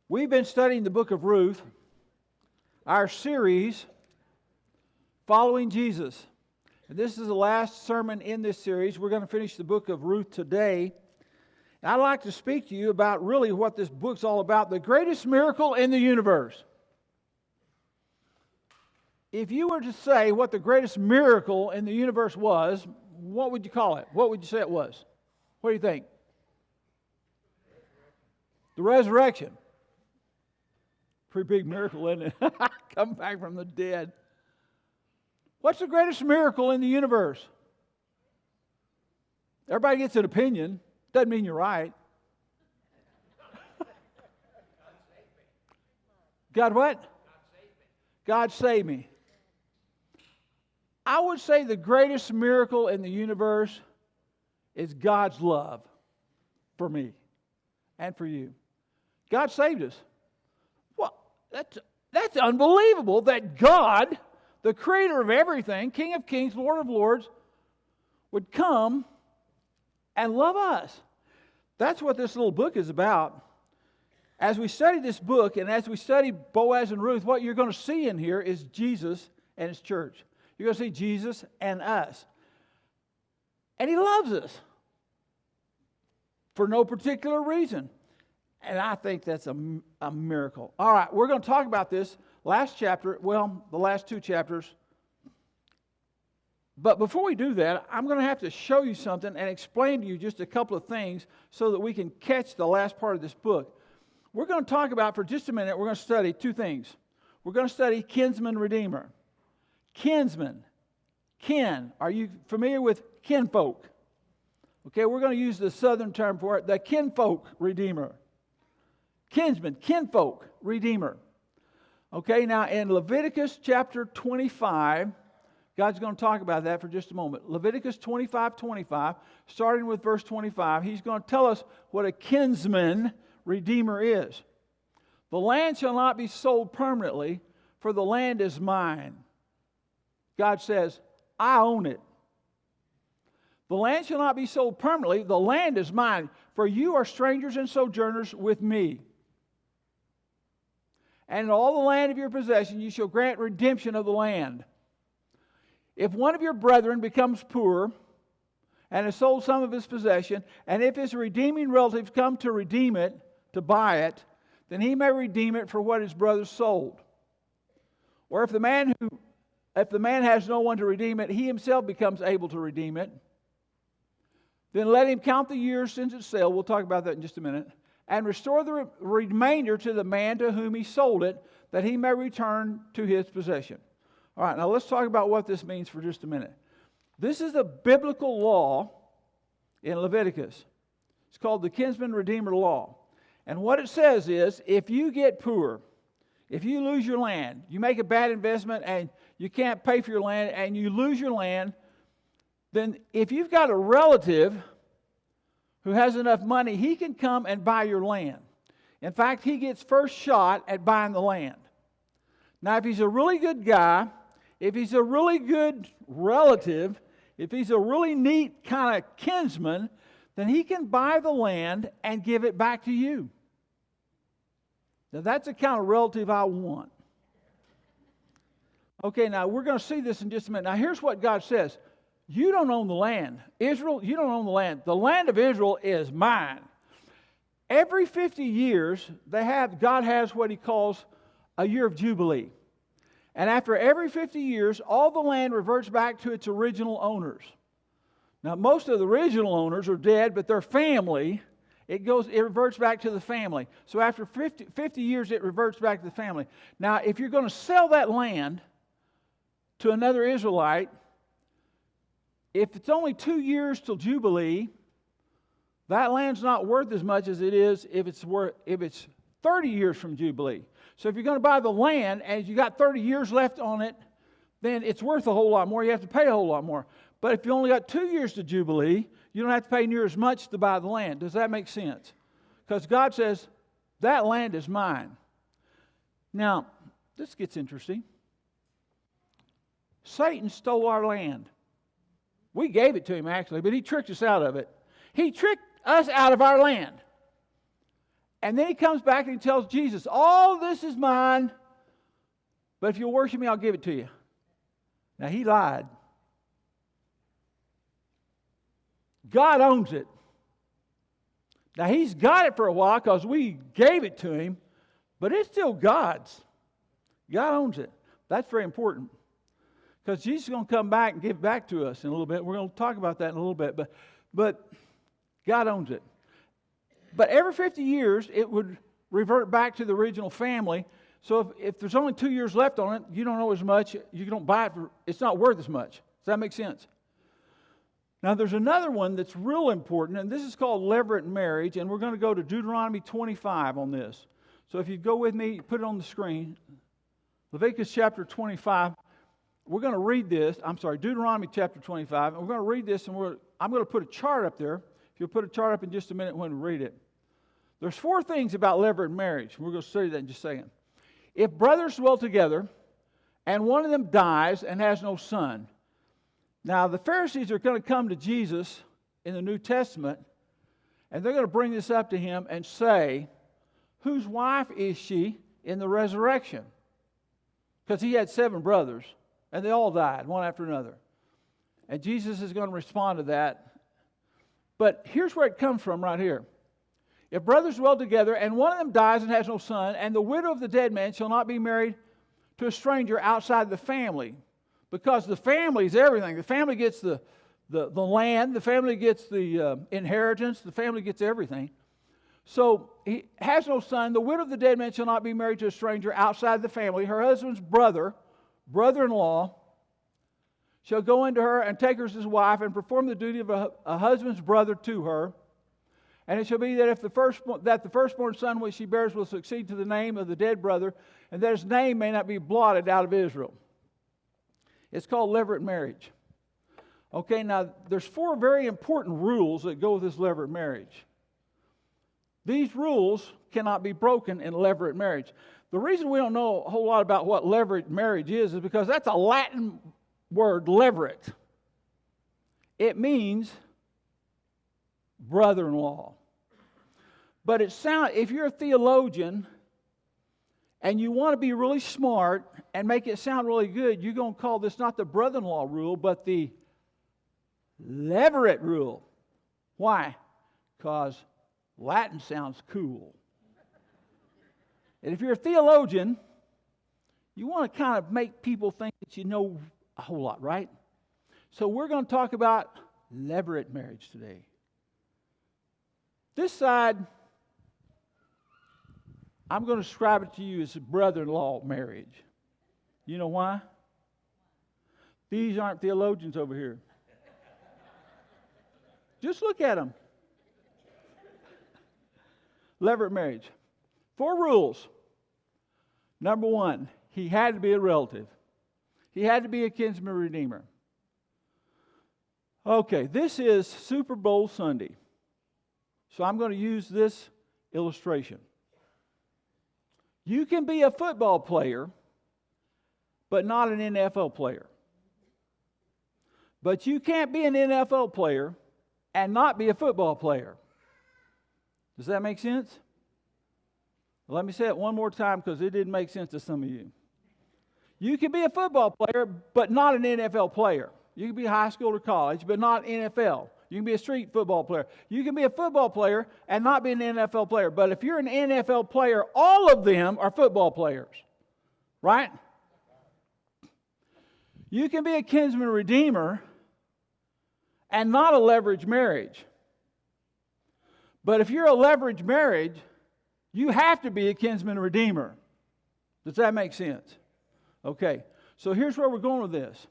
We've been studying the book of Ruth, our series, Following Jesus. And this is the last sermon in this series. We're going to finish the book of Ruth today. And I'd like to speak to you about really what this book's all about, the greatest miracle in the universe. If you were to say what the greatest miracle in the universe was, what would you call it? What would you say it was? What do you think? The resurrection. Pretty big miracle, isn't it? Come back from the dead. What's the greatest miracle in the universe? Everybody gets an opinion. Doesn't mean you're right. God what? God save me. I would say the greatest miracle in the universe is God's love for me and for you. God saved us. Well, that's unbelievable that God, the creator of everything, King of kings, Lord of lords, would come and love us. That's what this little book is about. As we study this book and as we study Boaz and Ruth, what you're going to see in here is Jesus and His church. You're going to see Jesus and us. And He loves us for no particular reason. And I think that's a miracle. All right, we're going to talk about this last chapter, well, the last two chapters. But before we do that, I'm going to have to show you something and explain to you just a couple of things so that we can catch the last part of this book. We're going to talk about, for just a minute, we're going to study two things. We're going to study kinsman redeemer. Kinsman. Kin. Are you familiar with kinfolk? Okay, we're going to use the southern term for it, the kinfolk redeemer. Kinsman, kinfolk, redeemer. Okay, now in Leviticus chapter 25, God's going to talk about that for just a moment. Leviticus 25, starting with verse 25, He's going to tell us what a kinsman redeemer is. The land shall not be sold permanently, for the land is mine. God says, I own it. The land shall not be sold permanently, the land is mine, for you are strangers and sojourners with me. And in all the land of your possession you shall grant redemption of the land. If one of your brethren becomes poor and has sold some of his possession, and if his redeeming relatives come to redeem it, to buy it, then he may redeem it for what his brother sold. Or if the man has no one to redeem it, he himself becomes able to redeem it. Then let him count the years since its sale. We'll talk about that in just a minute. And restore the remainder to the man to whom he sold it, that he may return to his possession. All right, now let's talk about what this means for just a minute. This is a biblical law in Leviticus. It's called the kinsman redeemer law. And what it says is, if you get poor, if you lose your land, you make a bad investment and you can't pay for your land and you lose your land, then if you've got a relative who has enough money, he can come and buy your land. In fact, he gets first shot at buying the land. Now, if he's a really good guy, if he's a really good relative, if he's a really neat kind of kinsman, then he can buy the land and give it back to you. Now, that's the kind of relative I want. Okay, now we're going to see this in just a minute. Now, here's what God says. You don't own the land. Israel, you don't own the land. The land of Israel is mine. Every 50 years, God has what He calls a year of Jubilee. And after every 50 years, all the land reverts back to its original owners. Now, most of the original owners are dead, but their family, it reverts back to the family. So after 50 years, it reverts back to the family. Now, if you're going to sell that land to another Israelite, if it's only 2 years till Jubilee, that land's not worth as much as it is if it's 30 years from Jubilee. So if you're going to buy the land and you got 30 years left on it, then it's worth a whole lot more. You have to pay a whole lot more. But if you only got 2 years to Jubilee, you don't have to pay near as much to buy the land. Does that make sense? Because God says, that land is mine. Now, this gets interesting. Satan stole our land. We gave it to him, actually, but he tricked us out of it. He tricked us out of our land. And then he comes back and he tells Jesus, all this is mine, but if you'll worship me, I'll give it to you. Now, he lied. God owns it. Now, he's got it for a while because we gave it to him, but it's still God's. God owns it. That's very important because Jesus is going to come back and give it back to us in a little bit. We're going to talk about that in a little bit, but God owns it. But every 50 years, it would revert back to the original family. So if there's only 2 years left on it, you don't owe as much. You don't buy it. It's not worth as much. Does that make sense? Now, there's another one that's real important, and this is called levirate marriage, and we're going to go to Deuteronomy 25 on this. So if you go with me, put it on the screen. Leviticus chapter 25. We're going to read this. Deuteronomy chapter 25. And we're going to read this, and I'm going to put a chart up there. If you'll put a chart up in just a minute when we read it. There's 4 things about levirate marriage. We're going to study that in just a second. If brothers dwell together, and one of them dies and has no son. Now, the Pharisees are going to come to Jesus in the New Testament, and they're going to bring this up to him and say, whose wife is she in the resurrection? Because he had 7 brothers, and they all died, one after another. And Jesus is going to respond to that. But here's where it comes from right here. If brothers dwell together, and one of them dies and has no son, and the widow of the dead man shall not be married to a stranger outside the family. Because the family is everything. The family gets the land, the family gets the inheritance, the family gets everything. So he has no son. The widow of the dead man shall not be married to a stranger outside the family. Her husband's brother-in-law, shall go into her and take her as his wife and perform the duty of a husband's brother to her. And it shall be that the firstborn son which she bears will succeed to the name of the dead brother, and that his name may not be blotted out of Israel. It's called levirate marriage. Okay, now there's 4 very important rules that go with this levirate marriage. These rules cannot be broken in levirate marriage. The reason we don't know a whole lot about what levirate marriage is because that's a Latin word, levirate. It means brother-in-law. But if you're a theologian and you want to be really smart and make it sound really good, you're going to call this not the brother-in-law rule, but the levirate rule. Why? Because Latin sounds cool. And if you're a theologian, you want to kind of make people think that you know a whole lot, right? So we're going to talk about levirate marriage today. This side, I'm going to describe it to you as a brother-in-law marriage. You know why? These aren't theologians over here. Just look at them. Levirate marriage. 4 rules. Number 1, he had to be a relative. He had to be a kinsman redeemer. Okay, this is Super Bowl Sunday. So I'm going to use this illustration. You can be a football player, but not an NFL player. But you can't be an NFL player and not be a football player. Does that make sense? Let me say it one more time because it didn't make sense to some of you. You can be a football player, but not an NFL player. You can be high school or college, but not NFL. You can be a street football player. You can be a football player and not be an NFL player. But if you're an NFL player, all of them are football players. Right? You can be a kinsman redeemer and not a leverage marriage. But if you're a leverage marriage, you have to be a kinsman redeemer. Does that make sense? Okay, so here's where we're going with this.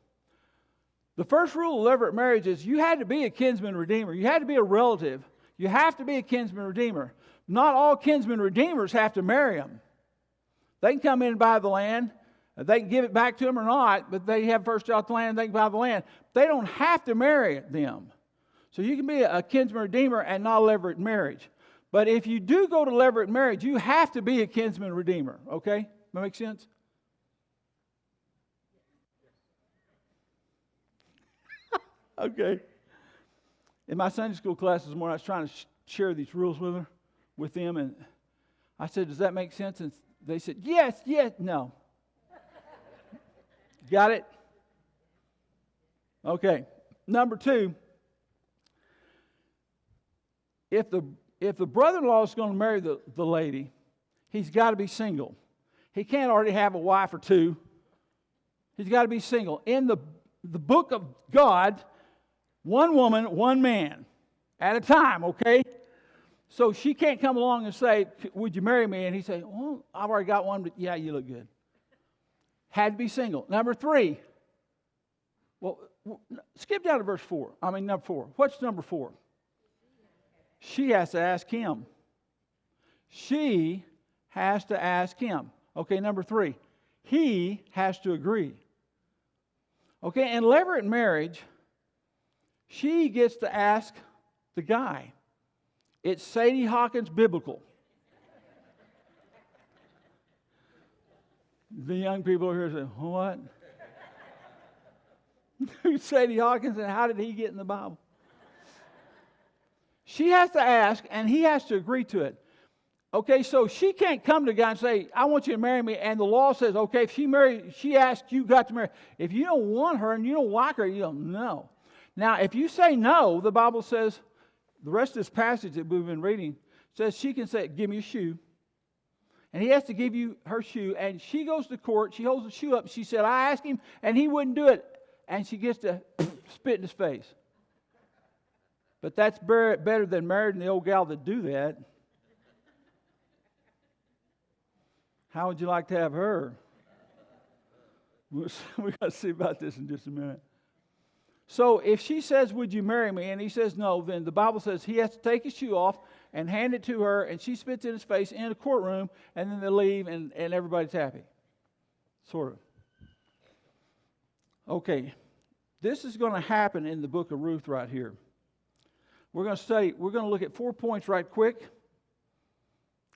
The first rule of levirate marriage is you had to be a kinsman redeemer. You had to be a relative. You have to be a kinsman redeemer. Not all kinsman redeemers have to marry them. They can come in and buy the land. They can give it back to them or not, but they have first out the land and they can buy the land. They don't have to marry them. So you can be a kinsman redeemer and not a levirate marriage. But if you do go to levirate marriage, you have to be a kinsman redeemer. Okay? That make sense? Okay. In my Sunday school class this morning, I was trying to share these rules with them, I said, does that make sense? And they said, yes, no. Got it? Okay. Number 2, if the brother-in-law is going to marry the lady, he's got to be single. He can't already have a wife or two. He's got to be single. In the book of God, one woman, one man at a time, okay? So she can't come along and say, would you marry me? And he say, well, I've already got one, but yeah, you look good. Had to be single. Number 3. Well, skip down to verse 4. Number 4. What's number 4? She has to ask him. She has to ask him. Okay, number 3. He has to agree. Okay, in levirate marriage, she gets to ask the guy. It's Sadie Hawkins biblical. The young people are here saying, what? Who's Sadie Hawkins and how did he get in the Bible? She has to ask and he has to agree to it. Okay, so she can't come to the guy and say, I want you to marry me. And the law says, okay, if she asks, you got to marry. If you don't want her and you don't like her, you don't know. Now, if you say no, the Bible says, the rest of this passage that we've been reading says she can say, give me a shoe. And he has to give you her shoe. And she goes to court. She holds the shoe up. And she said, I asked him, and he wouldn't do it. And she gets to spit in his face. But that's better than marrying the old gal that do that. How would you like to have her? We've got to see about this in just a minute. So if she says, would you marry me? And he says no, then the Bible says he has to take his shoe off and hand it to her, and she spits in his face in a courtroom, and then they leave, and everybody's happy. Sort of. Okay, this is going to happen in the book of Ruth right here. We're going to look at 4 points right quick,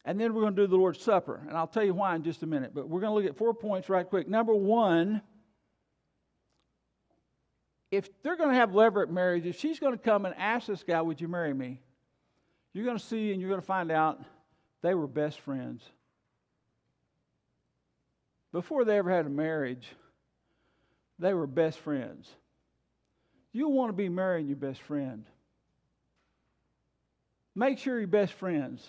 and then we're going to do the Lord's Supper. And I'll tell you why in just a minute, but we're going to look at 4 points right quick. Number 1, if they're going to have levirate marriage, if she's going to come and ask this guy, would you marry me? You're going to see and you're going to find out they were best friends. Before they ever had a marriage, they were best friends. You want to be marrying your best friend. Make sure you're best friends.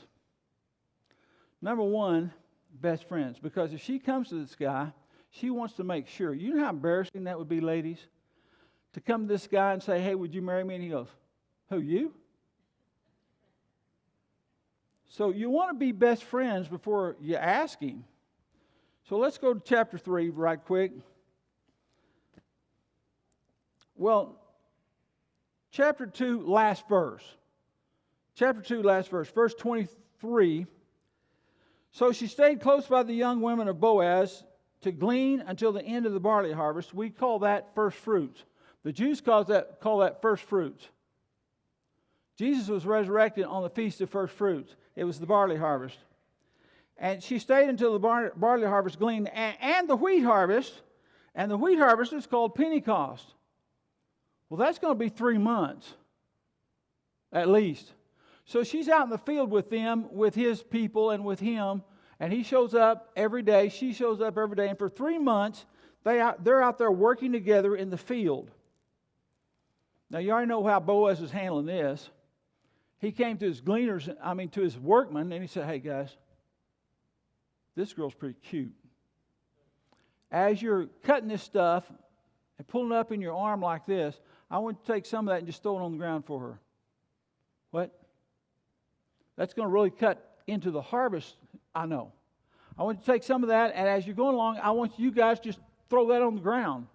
Number 1, best friends. Because if she comes to this guy, she wants to make sure. You know how embarrassing that would be, ladies? To come to this guy and say, hey, would you marry me? And he goes, who, you? So you want to be best friends before you ask him. So let's go to chapter 3 right quick. Well, chapter 2, last verse. Chapter 2, last verse. Verse 23. So she stayed close by the young women of Boaz to glean until the end of the barley harvest. We call that first fruits. The Jews call that first fruits. Jesus was resurrected on the Feast of First Fruits. It was the barley harvest. And she stayed until the barley harvest gleaned and the wheat harvest. And the wheat harvest is called Pentecost. Well, that's going to be 3 months, at least. So she's out in the field with them, with his people and with him. And he shows up every day. She shows up every day. And for 3 months, they're out there working together in the field. Now, you already know how Boaz is handling this. He came to his to his workmen, and he said, hey, guys, this girl's pretty cute. As you're cutting this stuff and pulling it up in your arm like this, I want you to take some of that and just throw it on the ground for her. What? That's going to really cut into the harvest, I know. I want you to take some of that, and as you're going along, I want you guys just throw that on the ground.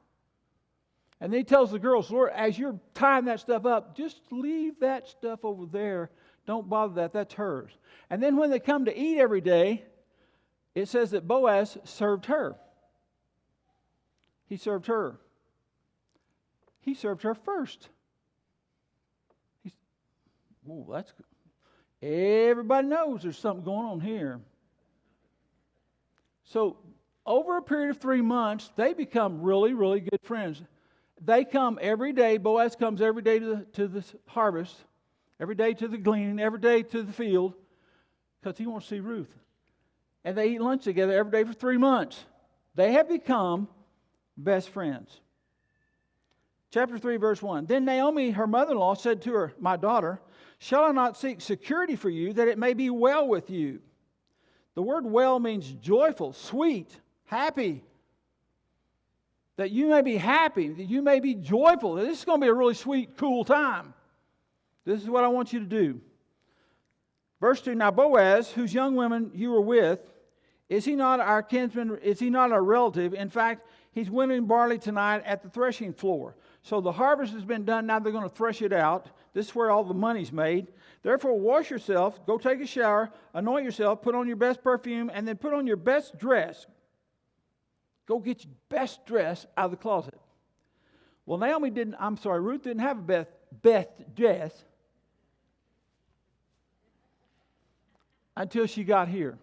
And then he tells the girls, Lord, as you're tying that stuff up, just leave that stuff over there. Don't bother that. That's hers. And then when they come to eat every day, it says that Boaz served her. He served her. He served her first. That's good. Everybody knows there's something going on here. So over a period of 3 months, they become really, really good friends. They come every day. Boaz comes every day to the harvest, every day to the gleaning, every day to the field, because he wants to see Ruth. and they eat lunch together every day for 3 months. They have become best friends. Chapter 3, verse 1. Then Naomi, her mother-in-law, said to her, "My daughter, shall I not seek security for you, that it may be well with you?" The word well means joyful, sweet, happy. That you may be happy, that you may be joyful. This is going to be a really sweet, cool time. This is what I want you to do. Verse 2, now Boaz, whose young women you were with, is he not our kinsman? Is he not our relative? In fact, he's winnowing barley tonight at the threshing floor. So the harvest has been done. Now they're going to thresh it out. This is where all the money's made. Therefore, wash yourself, go take a shower, anoint yourself, put on your best perfume, and then put on your best dress. Go get your best dress out of the closet. Well, Ruth didn't have a best dress until she got here.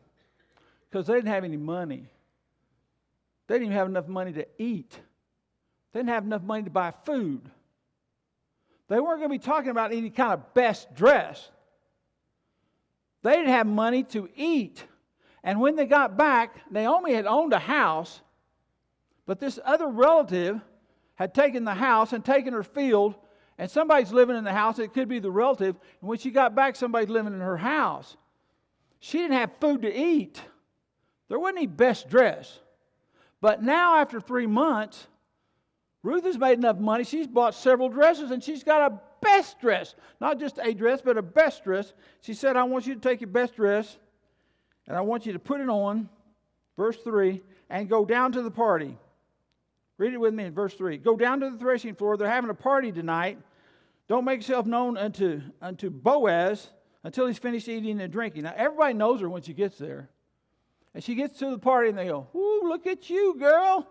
Because they didn't have any money. They didn't even have enough money to eat. They didn't have enough money to buy food. They weren't going to be talking about any kind of best dress. They didn't have money to eat. And when they got back, Naomi had owned a house, but this other relative had taken the house and taken her field, and somebody's living in the house. It could be the relative. And when she got back, somebody's living in her house. She didn't have food to eat. There wasn't any best dress. But now, after 3 months, Ruth has made enough money. She's bought several dresses, and she's got a best dress. Not just a dress, but a best dress. She said, I want you to take your best dress, and I want you to put it on, verse 3, and go down to the party. Read it with me in verse 3. Go down to the threshing floor. They're having a party tonight. Don't make yourself known unto Boaz until he's finished eating and drinking. Now, everybody knows her when she gets there. And she gets to the party, and they go, "Ooh, look at you, girl."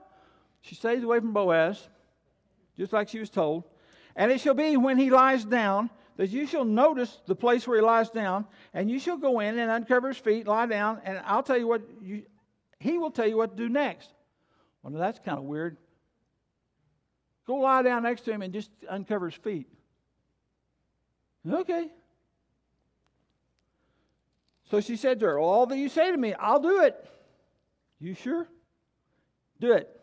She stays away from Boaz, just like she was told. And it shall be when he lies down that you shall notice the place where he lies down, and you shall go in and uncover his feet, lie down, and I'll tell you he will tell you what to do next. Well, now that's kind of weird. Go lie down next to him and just uncover his feet. Okay. So she said to her, all that you say to me, I'll do it. You sure? Do it.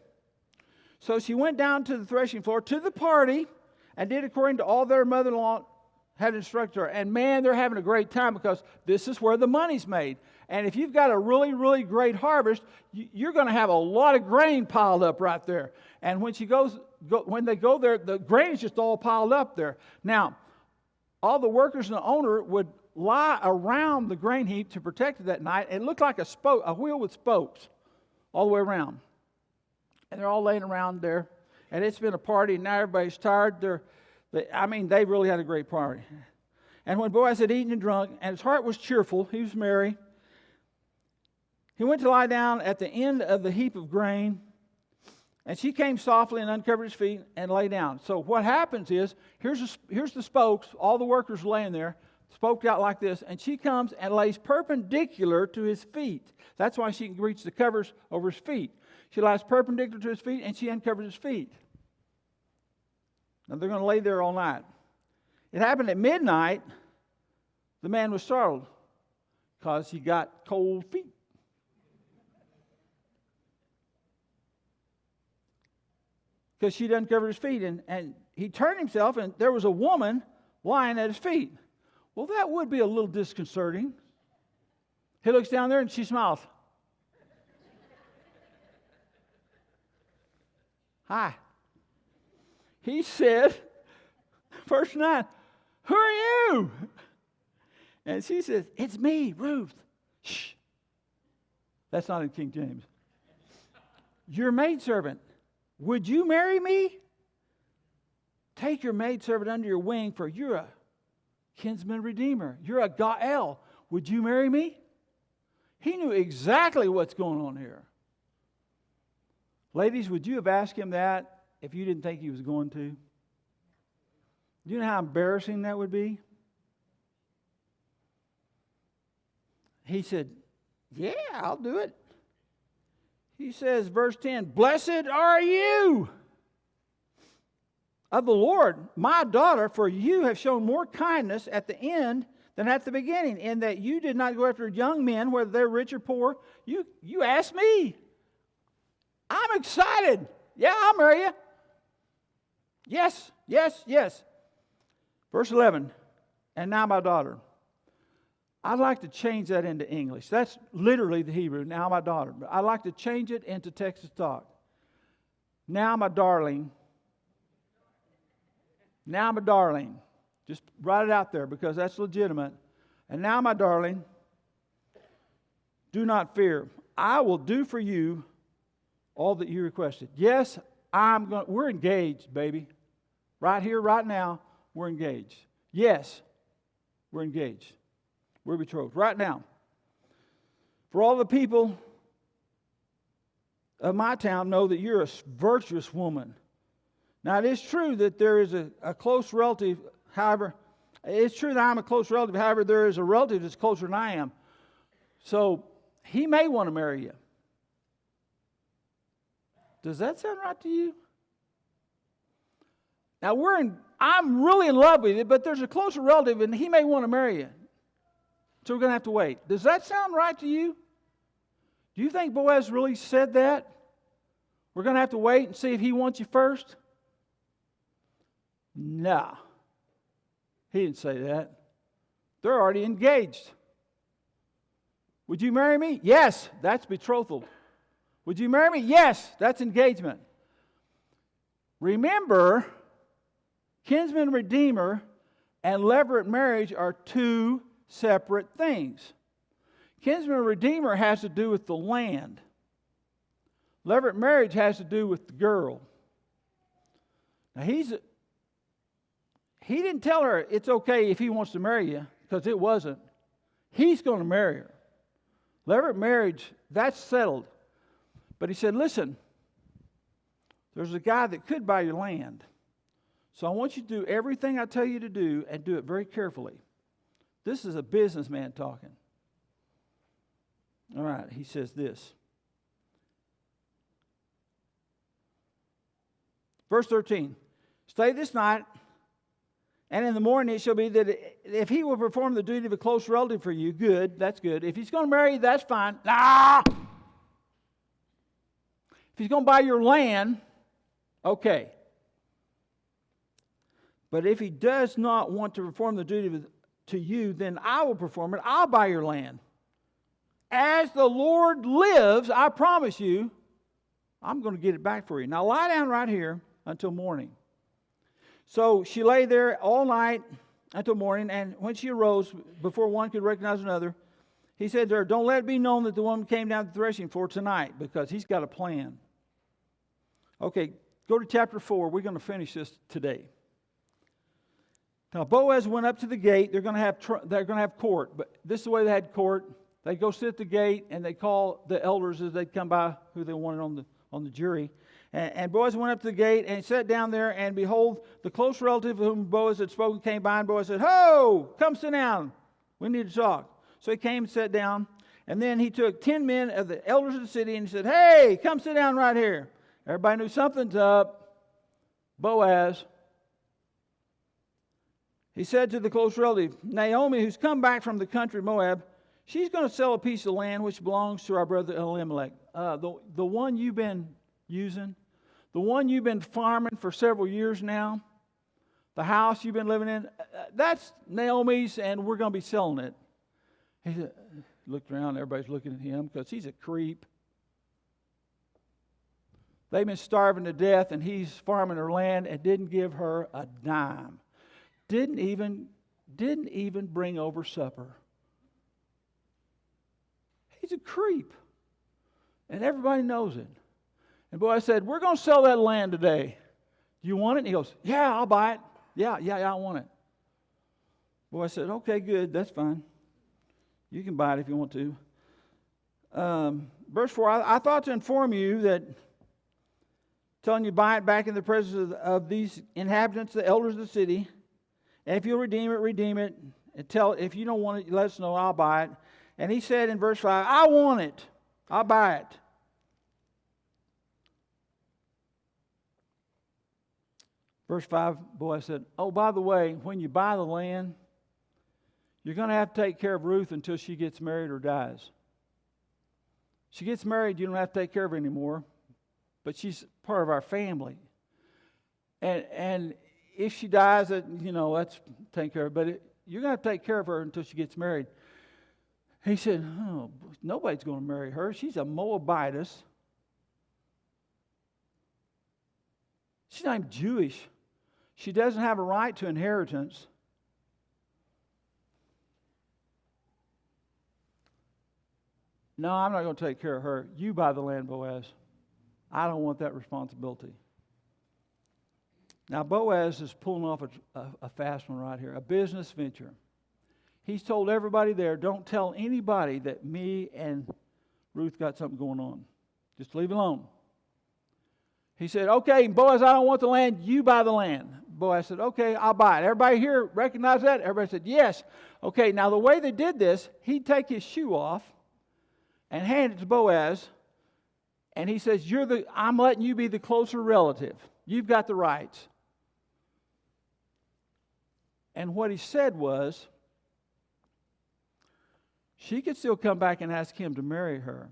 So she went down to the threshing floor, to the party, and did according to all their mother-in-law had instructed her. And man, they're having a great time because this is where the money's made. And if you've got a really, really great harvest, you're going to have a lot of grain piled up right there. And when when they go there, the grain is just all piled up there. Now, all the workers and the owner would lie around the grain heap to protect it that night. It looked like a wheel with spokes all the way around. And they're all laying around there. And it's been a party, and now everybody's tired. They really had a great party. And when Boaz had eaten and drunk, and his heart was cheerful, he was merry, he went to lie down at the end of the heap of grain, and she came softly and uncovered his feet and lay down. So what happens is, here's the spokes, all the workers laying there, spoked out like this, and she comes and lays perpendicular to his feet. That's why she can reach the covers over his feet. She lies perpendicular to his feet, and she uncovers his feet. Now they're going to lay there all night. It happened at midnight. The man was startled because he got cold feet. Because she'd uncovered his feet, and he turned himself, and there was a woman lying at his feet. Well, that would be a little disconcerting. He looks down there, and she smiles. Hi. He said, verse 9, who are you? And she says, it's me, Ruth. Shh. That's not in King James. Your maidservant. Would you marry me? Take your maidservant under your wing, for you're a kinsman redeemer. You're a Gael. Would you marry me? He knew exactly what's going on here. Ladies, would you have asked him that if you didn't think he was going to? Do you know how embarrassing that would be? He said, yeah, I'll do it. He says, verse 10, blessed are you of the Lord, my daughter, for you have shown more kindness at the end than at the beginning, in that you did not go after young men, whether they're rich or poor. You asked me. I'm excited. Yeah, I'll marry you. Yes, yes, yes. Verse 11, and now my daughter. I'd like to change that into English. That's literally the Hebrew, now my daughter. But I'd like to change it into Texas talk. Now my darling. Now my darling. Just write it out there because that's legitimate. And now my darling, do not fear. I will do for you all that you requested. Yes, we're engaged, baby. Right here, right now, we're engaged. Yes, we're engaged. We're betrothed right now. For all the people of my town know that you're a virtuous woman. Now, it is true that there is a close relative, however, it's true that I'm a close relative, however, there is a relative that's closer than I am. So, he may want to marry you. Does that sound right to you? Now, I'm really in love with you, but there's a closer relative and he may want to marry you. So we're going to have to wait. Does that sound right to you? Do you think Boaz really said that? We're going to have to wait and see if he wants you first? No. He didn't say that. They're already engaged. Would you marry me? Yes, that's betrothal. Would you marry me? Yes, that's engagement. Remember, kinsman redeemer and levirate marriage are two separate things. Kinsman redeemer has to do with the land. Levirate marriage has to do with the girl. Now he didn't tell her it's okay if he wants to marry you, because it wasn't. He's going to marry her. Levirate marriage, that's settled. But he said, listen, there's a guy that could buy your land. So I want you to do everything I tell you to do and do it very carefully. This is a businessman talking. All right, he says this. Verse 13. Stay this night, and in the morning it shall be that if he will perform the duty of a close relative for you, good, that's good. If he's going to marry you, that's fine. If he's going to buy your land, okay. But if he does not want to perform the duty to you, then I will perform it. I'll buy your land. As the Lord lives, I promise you, I'm going to get it back for you. Now lie down right here until morning. So she lay there all night until morning, and when she arose, before one could recognize another, he said to her, don't let it be known that the woman came down to the threshing floor tonight, because he's got a plan. Okay, go to chapter 4. We're going to finish this today. Now Boaz went up to the gate. They're going to have court, but this is the way they had court. They go sit at the gate and they call the elders as they come by who they wanted on the jury. And Boaz went up to the gate and sat down there, and behold, the close relative whom Boaz had spoken came by, and Boaz said, "Ho, come sit down. We need to talk." So he came and sat down, and then he took 10 men of the elders of the city and he said, "Hey, come sit down right here." Everybody knew something's up. Boaz. He said to the close relative, Naomi, who's come back from the country of Moab, she's going to sell a piece of land which belongs to our brother Elimelech. The one you've been using, the one you've been farming for several years now, the house you've been living in, that's Naomi's, and we're going to be selling it. He looked around, everybody's looking at him because he's a creep. They've been starving to death, and he's farming her land and didn't give her a dime. Didn't even bring over supper. He's a creep. And everybody knows it. And Boaz said, "We're going to sell that land today. Do you want it?" And he goes, "Yeah, I'll buy it. Yeah, I want it." Boaz said, "Okay, good, that's fine. You can buy it if you want to." Verse 4, I thought to inform you that, telling you buy it back in the presence of these inhabitants, the elders of the city. And if you'll redeem it. And if you don't want it, let us know, I'll buy it. And he said in verse 5, "I want it. I'll buy it." Verse 5, Boaz said, "Oh, by the way, when you buy the land, You're going to have to take care of Ruth until she gets married or dies. She gets married, you don't have to take care of her anymore, but she's part of our family. And if she dies, that's taken care of. But you're going to have to take care of her until she gets married. He said, oh, nobody's going to marry her. She's a Moabitess. She's not even Jewish. She doesn't have a right to inheritance. No, I'm not going to take care of her. You buy the land, Boaz. I don't want that responsibility. Now, Boaz is pulling off a fast one right here, a business venture. He's told everybody there, don't tell anybody that me and Ruth got something going on. Just leave it alone. He said, okay, Boaz, I don't want the land. You buy the land. Boaz said, okay, I'll buy it. Everybody here recognize that? Everybody said, yes. Okay, now the way they did this, he'd take his shoe off and hand it to Boaz. And he says, I'm letting you be the closer relative. You've got the rights. And what he said was, she could still come back and ask him to marry her.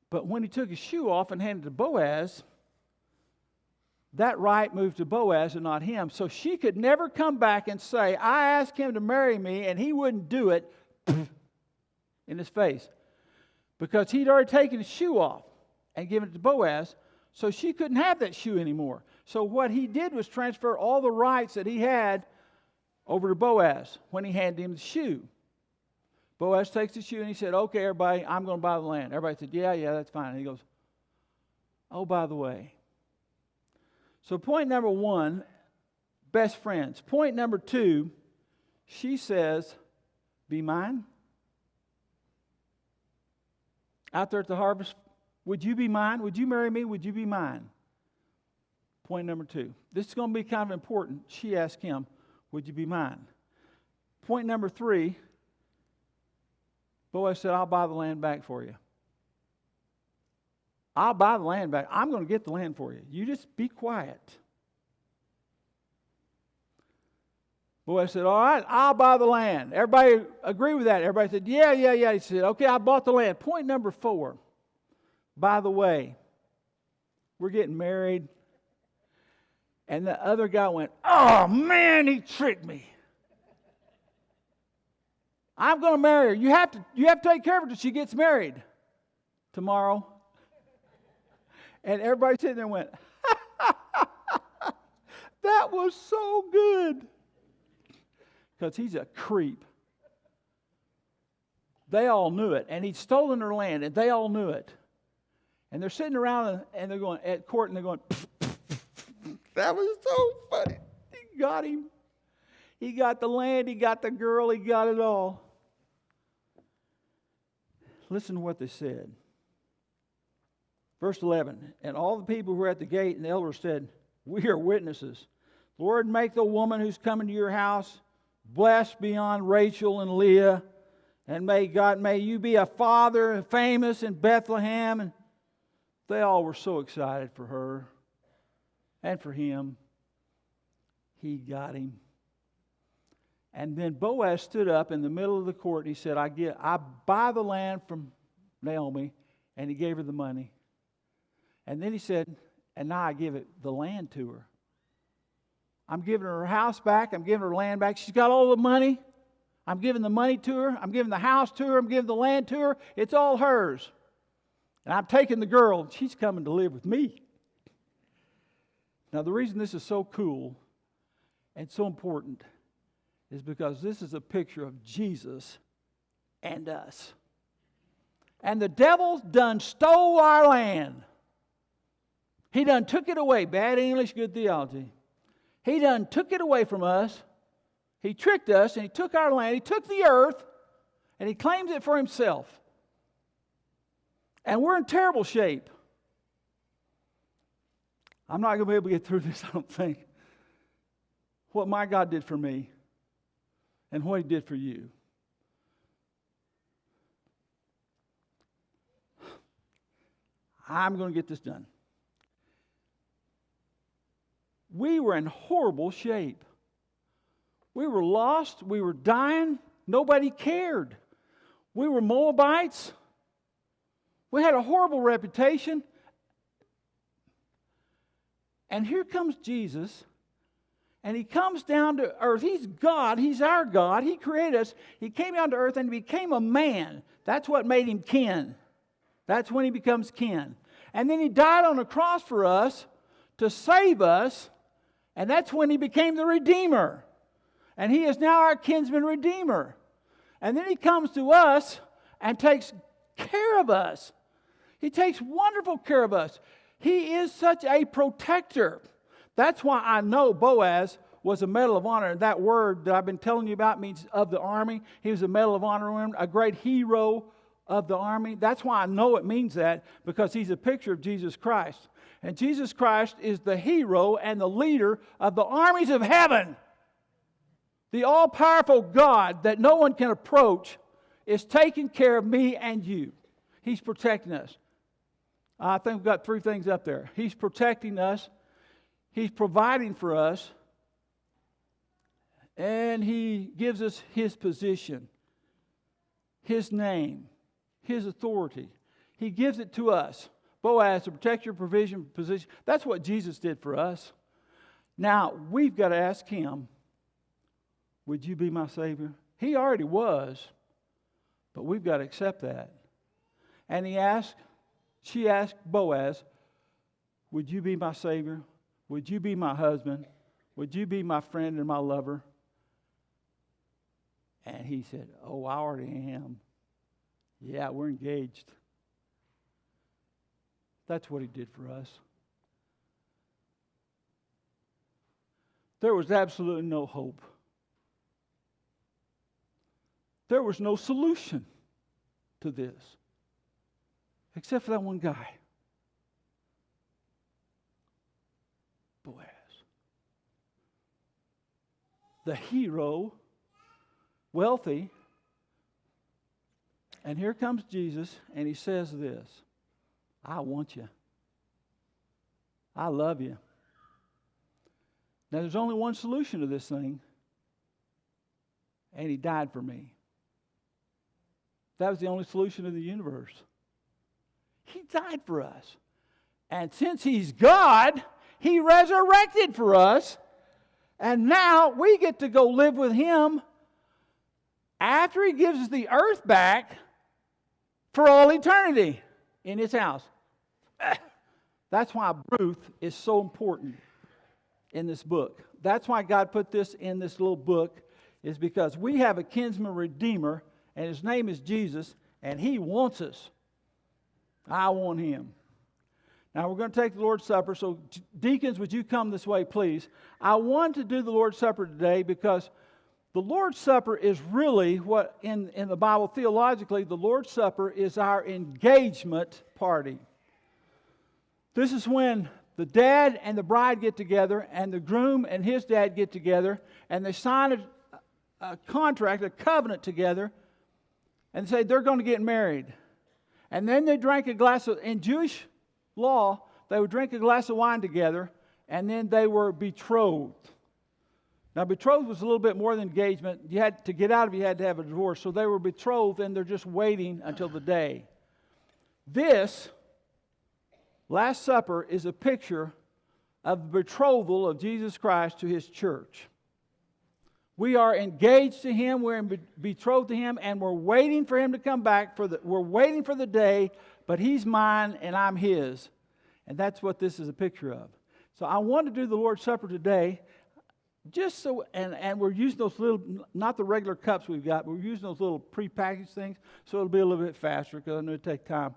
But when he took his shoe off and handed it to Boaz, that right moved to Boaz and not him. So she could never come back and say, I asked him to marry me and he wouldn't do it in his face. Because he'd already taken his shoe off and given it to Boaz, so she couldn't have that shoe anymore. So what he did was transfer all the rights that he had over to Boaz when he handed him the shoe. Boaz takes the shoe and he said, okay, everybody, I'm going to buy the land. Everybody said, yeah, that's fine. And he goes, oh, by the way. So point number one, best friends. Point number two, she says, be mine. Out there at the harvest, would you be mine? Would you marry me? Would you be mine? Point number two. This is going to be kind of important. She asked him, would you be mine? Point number three, Boaz said, I'll buy the land back for you. I'll buy the land back. I'm going to get the land for you. You just be quiet. Boaz said, all right, I'll buy the land. Everybody agree with that? Everybody said, yeah. He said, okay, I bought the land. Point number four, by the way, we're getting married. And the other guy went, oh, man, he tricked me. I'm going to marry her. You have to take care of her till she gets married tomorrow. And everybody sitting there went, that was so good. Because he's a creep. They all knew it. And he'd stolen their land, and they all knew it. And they're sitting around, and they're going at court, and they're going, that was so funny. He got him. He got the land, he got the girl, he got it all. Listen to what they said. Verse 11, and all the people who were at the gate and the elders said, we are witnesses. Lord, make the woman who's coming to your house blessed beyond Rachel and Leah. And may you be a father famous in Bethlehem. And they all were so excited for her and for him. He got him. And then Boaz stood up in the middle of the court and he said, I buy the land from Naomi. And he gave her the money. And then he said, and now I give the land to her. I'm giving her house back. I'm giving her land back. She's got all the money. I'm giving the money to her. I'm giving the house to her. I'm giving the land to her. It's all hers. And I'm taking the girl. And she's coming to live with me. Now, the reason this is so cool and so important is because this is a picture of Jesus and us. And the devil done stole our land. He done took it away. Bad English, good theology. He done took it away from us. He tricked us and he took our land. He took the earth and he claims it for himself. And we're in terrible shape. I'm not going to be able to get through this, I don't think. What my God did for me and what he did for you. I'm going to get this done. We were in horrible shape. We were lost. We were dying. Nobody cared. We were Moabites. We had a horrible reputation. And here comes Jesus, and He comes down to earth. He's God. He's our God. He created us. He came down to earth and became a man. That's what made Him kin. That's when He becomes kin. And then He died on a cross for us to save us, and that's when He became the Redeemer. And He is now our kinsman Redeemer. And then He comes to us and takes care of us. He takes wonderful care of us. He is such a protector. That's why I know Boaz was a Medal of Honor. And that word that I've been telling you about means of the army. He was a Medal of Honor, a great hero of the army. That's why I know it means that, because he's a picture of Jesus Christ. And Jesus Christ is the hero and the leader of the armies of heaven. The all-powerful God that no one can approach is taking care of me and you. He's protecting us. I think we've got 3 things up there. He's protecting us. He's providing for us. And He gives us His position, His name, His authority. He gives it to us. Boaz, to protect your provision, position. That's what Jesus did for us. Now, we've got to ask Him, would you be my Savior? He already was, but we've got to accept that. And she asked Boaz, would you be my Savior? Would you be my husband? Would you be my friend and my lover? And he said, oh, I already am. Yeah, we're engaged. That's what He did for us. There was absolutely no hope. There was no solution to this, except for that one guy, Boaz. The hero, wealthy. And here comes Jesus, and He says this, I want you. I love you. Now, there's only one solution to this thing, and He died for me. That was the only solution in the universe. He died for us. And since He's God, He resurrected for us. And now we get to go live with Him after He gives us the earth back for all eternity in His house. That's why Ruth is so important in this book. That's why God put this in this little book, is because we have a kinsman redeemer, and His name is Jesus, and He wants us. I want Him. Now we're going to take the Lord's Supper, so deacons, would you come this way, please? I want to do the Lord's Supper today because the Lord's Supper is really what, in the Bible, theologically, the Lord's Supper is our engagement party. This is when the dad and the bride get together, and the groom and his dad get together, and they sign a contract, a covenant together, and say they're going to get married. And then they drank a glass of, in Jewish law, they would drink a glass of wine together, and then they were betrothed. Now, betrothed was a little bit more than engagement. You had to get out of it, you had to have a divorce. So they were betrothed, and they're just waiting until the day. This Last Supper is a picture of the betrothal of Jesus Christ to His church. We are engaged to Him, we're betrothed to Him, and we're waiting for Him to come back. We're waiting for the day, but He's mine and I'm His. And that's what this is a picture of. So I want to do the Lord's Supper today, just so, and we're using those little, not the regular cups we've got, but we're using those little prepackaged things, so it'll be a little bit faster because I know it'll take time.